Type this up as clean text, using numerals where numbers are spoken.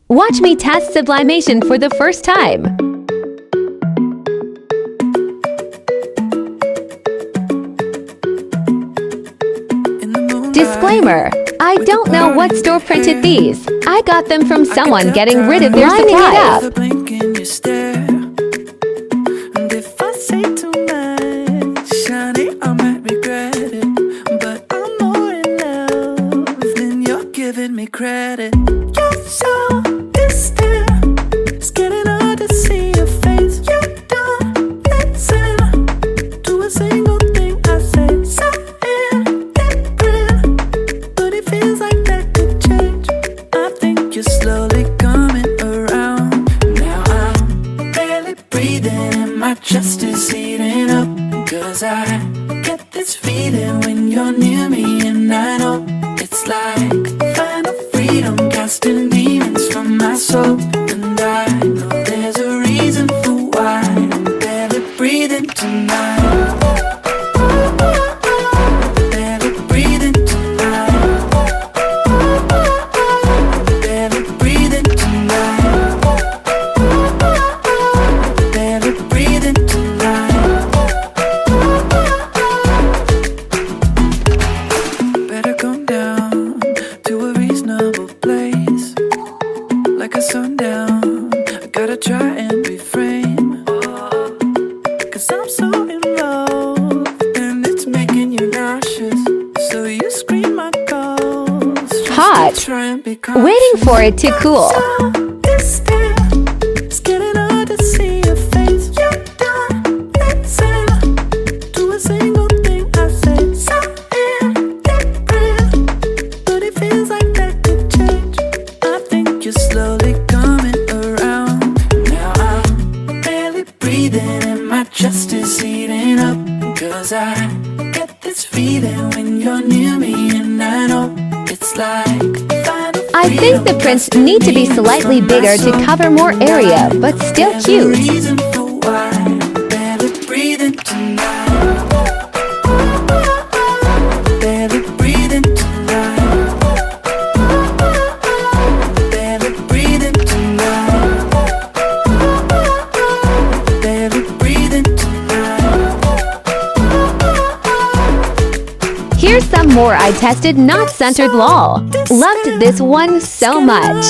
Watch me test sublimation for the first time. Disclaimer: I don't know what store printed these. I got them from someone getting rid of their supply. Credit. You're so distant. It's getting hard to see your face. You don't listen to a single thing I say. Something different, but it feels like that could change. I think you're slowly coming around. Now I'm barely breathing and my chest is heating up. 'Cause I get this feeling when you're near me, and I know it's like freedom, casting demons from my soul. And I know there's a reason for why I'm barely breathing tonight. Barely breathing tonight. Barely breathing tonight. Barely breathing tonight. Better come down to a reasonable place, like a sundown. I gotta try and reframe, 'cause I'm so in love, and it's making you nauseous. So you scream my calls. Hot. Waiting for it to cool. It's getting hard to see your face. You don't listen to a single thing I say. Something different, but it feels like that could change. I think you're slowly coming around. Now I'm barely breathing and my chest is heating up. 'Cause I get this feeling when you're near me, and I know it's like I think the prints need to be slightly bigger to cover more area, but still cute. Reason for why I'm barely breathing tonight. Barely breathing tonight. Barely breathing tonight. Barely breathing tonight. Here's some more I tested not centered lol. Loved this one so much.